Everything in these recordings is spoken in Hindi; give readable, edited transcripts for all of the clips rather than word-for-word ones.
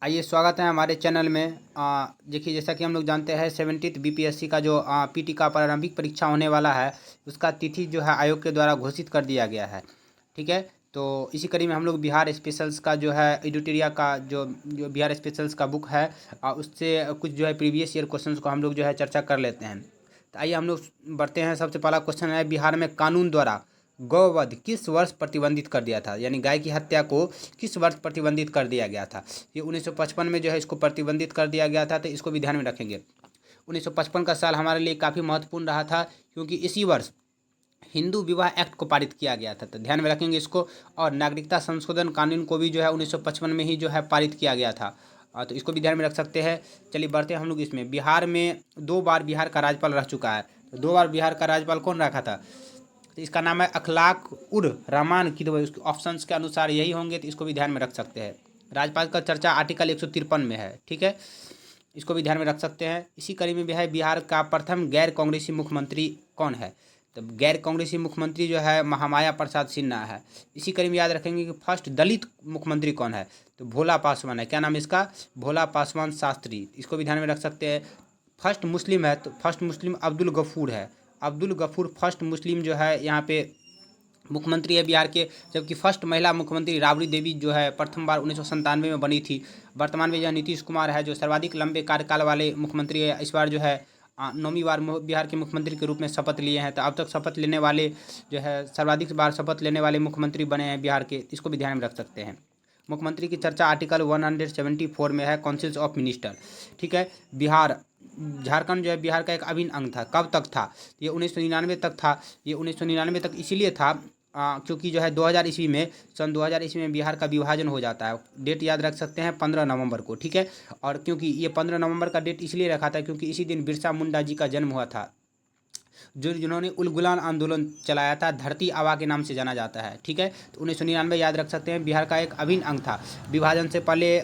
आइए स्वागत है हमारे चैनल में। देखिए, जैसा कि हम लोग जानते हैं 70th बीपीएससी का जो पीटी का प्रारंभिक परीक्षा होने वाला है, उसका तिथि जो है आयोग के द्वारा घोषित कर दिया गया है। ठीक है, तो इसी कड़ी में हम लोग बिहार स्पेशल्स का जो है एडिटोरिया का जो बिहार स्पेशल्स का बुक है, उससे कुछ जो है प्रीवियस ईयर क्वेश्चंस को हम लोग जो है चर्चा कर लेते हैं। तो आइए हम लोग बढ़ते हैं। सबसे पहला क्वेश्चन है, बिहार में कानून द्वारा गौवध किस वर्ष प्रतिबंधित कर दिया था, यानी गाय की हत्या को किस वर्ष प्रतिबंधित कर दिया गया था। ये 1955 में जो है इसको प्रतिबंधित कर दिया गया था, तो इसको भी ध्यान में रखेंगे। 1955 का साल हमारे लिए काफ़ी महत्वपूर्ण रहा था, क्योंकि इसी वर्ष हिंदू विवाह एक्ट को पारित किया गया था, तो ध्यान में रखेंगे इसको। और नागरिकता संशोधन कानून को भी जो है 1955 में ही जो है पारित किया गया था, तो इसको भी ध्यान में रख सकते हैं। चलिए बढ़ते हैं हम लोग इसमें। बिहार में 2 बार बिहार का राज्यपाल रह चुका है, तो 2 बार बिहार का राज्यपाल कौन रखा था, तो इसका नाम है अखलाक उर रहमान किदवई। उसके ऑप्शंस के अनुसार यही होंगे, तो इसको भी ध्यान में रख सकते हैं। राज्यपाल का चर्चा आर्टिकल 153 में है। ठीक है, इसको भी ध्यान में रख सकते हैं। इसी कड़ी में भी है, बिहार का प्रथम गैर कांग्रेसी मुख्यमंत्री कौन है, तो गैर कांग्रेसी मुख्यमंत्री जो है महामाया प्रसाद सिन्हा है। इसी कड़ी में याद रखेंगे कि फर्स्ट दलित मुख्यमंत्री कौन है, तो भोला पासवान है। क्या नाम है इसका, भोला पासवान शास्त्री। इसको भी ध्यान में रख सकते हैं। फर्स्ट मुस्लिम है, तो फर्स्ट मुस्लिम अब्दुल गफूर है। अब्दुल गफूर फर्स्ट मुस्लिम जो है यहाँ पे मुख्यमंत्री है बिहार के। जबकि फर्स्ट महिला मुख्यमंत्री राबड़ी देवी जो है प्रथम बार 1997 में बनी थी। वर्तमान में जो नीतीश कुमार है, जो सर्वाधिक लंबे कार्यकाल वाले मुख्यमंत्री है, इस बार जो है 9वीं बार बिहार के मुख्यमंत्री के रूप में शपथ लिए हैं। तो अब तक शपथ लेने वाले जो है सर्वाधिक बार शपथ लेने वाले मुख्यमंत्री बने हैं बिहार के, इसको भी ध्यान में रख सकते हैं। मुख्यमंत्री की चर्चा आर्टिकल 174 में है, काउंसिल्स ऑफ मिनिस्टर। ठीक है, बिहार झारखंड जो है बिहार का एक अभिन्न अंग था। कब तक था, ये 1999 तक था। ये 1999 तक इसीलिए था क्योंकि जो है 2000 ईस्वी में, सन 2000 ईस्वी में बिहार का विभाजन हो जाता है। डेट याद रख सकते हैं, 15 नवंबर को। ठीक है, और क्योंकि ये 15 नवंबर का डेट इसलिए रखा था क्योंकि इसी दिन बिरसा मुंडा जी का जन्म हुआ था, जिन्होंने उलगुलान आंदोलन चलाया था, धरती आबा के नाम से जाना जाता है। ठीक है, तो 1999 याद रख सकते हैं, बिहार का एक अभिन्न अंग था। विभाजन से पहले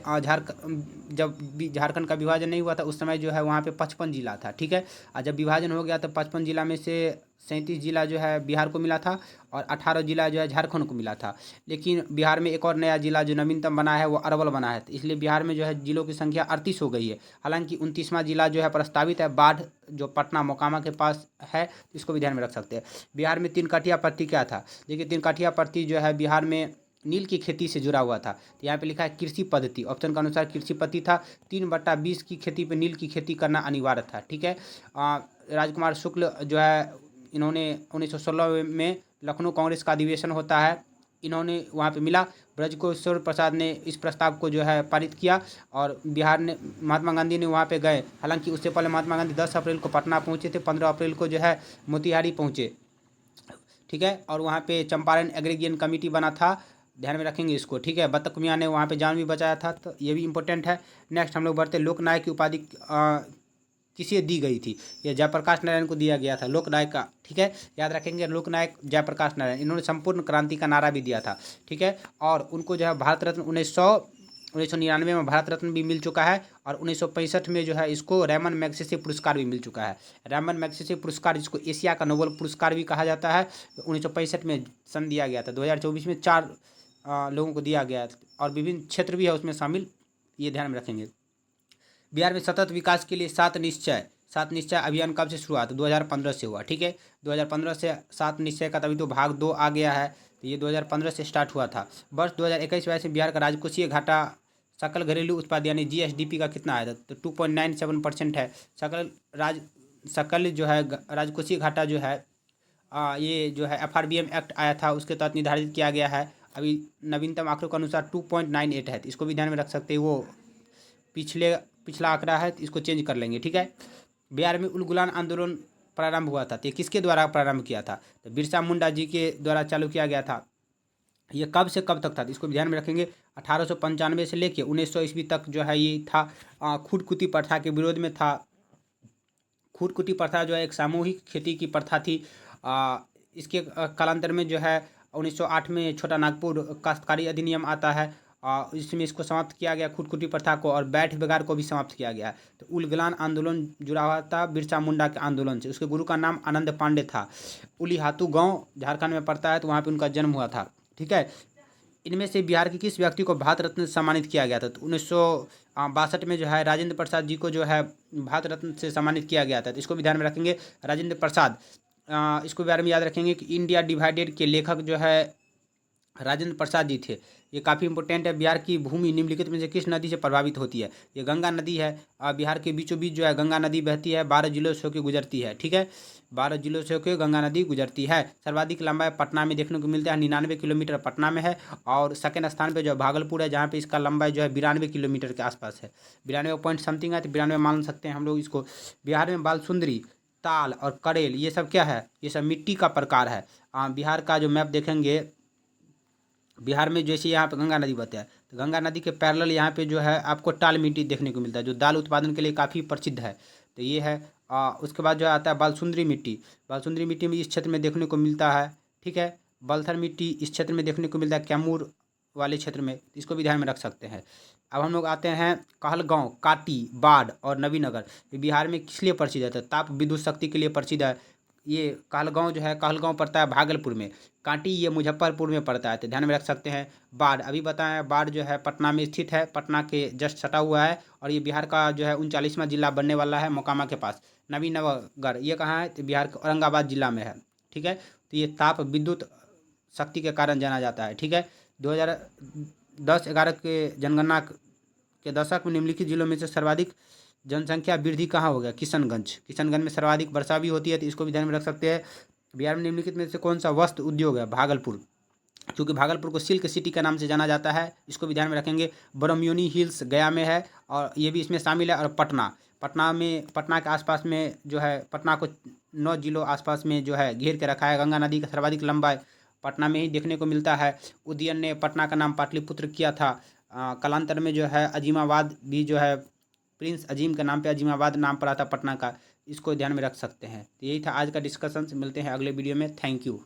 जब झारखंड का विभाजन नहीं हुआ था, उस समय जो है वहाँ पे 55 जिला था। ठीक है, और जब विभाजन हो गया तो 55 जिला में से 37 जिला जो है बिहार को मिला था, और 18 जिला जो है झारखंड को मिला था। लेकिन बिहार में एक और नया जिला जो नवीनतम बना है, वो अरवल बना है, तो इसलिए बिहार में जो है जिलों की संख्या 38 हो गई है। हालांकि 29वां जिला जो है प्रस्तावित है, बाढ़, जो पटना मोकामा के पास है, इसको भी ध्यान में रख सकते हैं। बिहार में 3 कठिया पट्टी क्या था, देखिए 3 कठिया पट्टी जो है बिहार में नील की खेती से जुड़ा हुआ था। तो यहाँ पे लिखा है कृषि पद्धति, ऑप्शन के अनुसार कृषि पद्धति था। 3/20 की खेती पे नील की खेती करना अनिवार्य था। ठीक है, राजकुमार शुक्ल जो है, इन्होंने 1916 में लखनऊ कांग्रेस का अधिवेशन होता है, इन्होंने वहाँ पे मिला। ब्रजकिशोर प्रसाद ने इस प्रस्ताव को जो है पारित किया, और बिहार ने, महात्मा गांधी ने वहाँ पे गए। हालांकि उससे पहले महात्मा गांधी 10 अप्रैल को पटना पहुँचे थे, 15 अप्रैल को जो है मोतिहारी पहुँचे। ठीक है, और वहाँ पे चंपारण एग्रीगेशन कमेटी बना था, ध्यान में रखेंगे इसको। ठीक है, बतख मियाँ ने वहाँ पे जान भी बचाया था, तो ये भी इंपॉर्टेंट है। नेक्स्ट हम लोग बढ़ते, लोकनायक की उपाधि किसे दी गई थी, ये जयप्रकाश नारायण को दिया गया था, लोकनायक का। ठीक है, याद रखेंगे, लोकनायक जयप्रकाश नारायण, इन्होंने संपूर्ण क्रांति का नारा भी दिया था। ठीक है, और उनको जो है भारत रत्न 1999 में भारत रत्न भी मिल चुका है, और 1965 में जो है इसको रैमन मैग्सेसे पुरस्कार भी मिल चुका है। रैमन मैग्सेसे पुरस्कार, जिसको एशिया का नोबेल पुरस्कार भी कहा जाता है, 1965 में सन दिया गया था। 2024 में 4 लोगों को दिया गया है, और विभिन्न क्षेत्र भी है उसमें शामिल, ये ध्यान में रखेंगे। बिहार में सतत विकास के लिए 7 निश्चय अभियान कब से शुरुआत, 2015 से हुआ। ठीक है, 2015 से 7 निश्चय का तभी तो भाग 2 आ गया है, तो ये 2015 से स्टार्ट हुआ था। वर्ष 2021-22 में बिहार का राजकोषीय घाटा सकल घरेलू उत्पाद यानी जीएसडीपी का कितना आया था, तो 2.97% है। सकल जो है राजकोषीय घाटा जो है, ये जो है एफआरबीएम एक्ट आया था, उसके तहत निर्धारित किया गया है। अभी नवीनतम आंकड़ों के अनुसार 2.98 है, तो इसको भी ध्यान में रख सकते हैं। वो पिछला आंकड़ा है, तो इसको चेंज कर लेंगे। ठीक है, बिहार में उलगुलान आंदोलन प्रारंभ हुआ था, तो ये किसके द्वारा प्रारंभ किया था, तो बिरसा मुंडा जी के द्वारा चालू किया गया था। ये कब से कब तक था, तो इसको भी ध्यान में रखेंगे। 1895 से लेके 1900 ईस्वी तक जो है ये था। खुदकुशी प्रथा के विरोध में था। खुदकुशी प्रथा जो है एक सामूहिक खेती की प्रथा थी। इसके कालांतर में जो है 1908 में छोटा नागपुर काश्तकारी अधिनियम आता है, इसमें इसको समाप्त किया गया खुदकुशी प्रथा को, और बैठ बेगार को भी समाप्त किया गया। तो उलगुलान आंदोलन जुड़ा हुआ था बिरसा मुंडा के आंदोलन से। उसके गुरु का नाम आनंद पांडे था। उलीहातू गांव झारखंड में पड़ता है, तो वहाँ पे उनका जन्म हुआ था। ठीक है, इनमें से बिहार के किस व्यक्ति को भारत रत्न से सम्मानित किया गया था? तो 1962 में जो है राजेंद्र प्रसाद जी को जो है भारत रत्न से सम्मानित किया गया था। तो इसको भी ध्यान में रखेंगे, राजेंद्र प्रसाद। इसको बारे में याद रखेंगे कि इंडिया डिवाइडेड के लेखक जो है राजेंद्र प्रसाद जी थे। ये काफ़ी इंपॉर्टेंट है। बिहार की भूमि निम्नलिखित में से किस नदी से प्रभावित होती है? ये गंगा नदी है। बिहार के बीचों बीच जो है गंगा नदी बहती है, 12 जिलों से होकर गुजरती है। ठीक है, 12 जिलों से होकर गंगा नदी गुजरती है। सर्वाधिक लंबाई पटना में देखने को मिलता है, 99 किलोमीटर पटना में है। और सेकेंड स्थान पर जो है भागलपुर है, जहाँ पे इसका लंबाई जो है 92 किलोमीटर के आसपास है। 92 पॉइंट समथिंग है, तो 92 मान सकते हैं हम लोग इसको। बिहार में बालसुंदरी, ताल और करेल ये सब क्या है? ये सब मिट्टी का प्रकार है। बिहार का जो मैप देखेंगे, बिहार में जैसे यहाँ पे गंगा नदी बहती है, तो गंगा नदी के पैरेलल यहाँ पे जो है आपको टाल मिट्टी देखने को मिलता है, जो दाल उत्पादन के लिए काफ़ी प्रसिद्ध है। तो ये है। उसके बाद जो आता है बालसुंदरी मिट्टी। बालसुंदरी मिट्टी में इस क्षेत्र में देखने को मिलता है। ठीक है, बलथर मिट्टी इस क्षेत्र में देखने को मिलता है, कैमूर वाले क्षेत्र में। इसको भी ध्यान में रख सकते हैं। अब हम लोग आते हैं कहलगांव, काटी, बाढ़ और नवीनगर। ये बिहार में किस लिए प्रसिद्ध है? तो ताप विद्युत शक्ति के लिए प्रसिद्ध है। ये कहलगांव जो है, कहलगांव पड़ता है भागलपुर में। कांटी ये मुजफ्फरपुर में पड़ता है, तो ध्यान में रख सकते हैं। बाढ़ अभी बताया, बाढ़ जो है पटना में स्थित है, पटना के जस्ट सटा हुआ है। और ये बिहार का जो है 39वां जिला बनने वाला है, मोकामा के पास। नवीनगर ये कहाँ है? तो बिहार के औरंगाबाद जिला में है। ठीक है, तो ये ताप विद्युत शक्ति के कारण जाना जाता है। ठीक है, 2010-11 के जनगणना के दशक में निम्नलिखित जिलों में से सर्वाधिक जनसंख्या वृद्धि कहाँ हो गया? किशनगंज। किशनगंज में सर्वाधिक वर्षा भी होती है, तो इसको भी ध्यान में रख सकते हैं। बिहार में निम्नलिखित में से कौन सा वस्त्र उद्योग है? भागलपुर, क्योंकि भागलपुर को सिल्क सिटी का नाम से जाना जाता है। इसको भी ध्यान में रखेंगे। बरौनी हिल्स गया में है, और ये भी इसमें शामिल है। और पटना के आसपास में जो है, पटना को 9 जिलों आसपास में जो है घेर के रखा है। गंगा नदी का सर्वाधिक लंबाई पटना में ही देखने को मिलता है। उदयन ने पटना का नाम पाटलिपुत्र किया था। कालांतर में जो है अजीमाबाद भी जो है, प्रिंस अजीम के नाम पे अजीमाबाद नाम पड़ा था पटना का। इसको ध्यान में रख सकते हैं। तो यही था आज का डिस्कशन। मिलते हैं अगले वीडियो में। Thank you.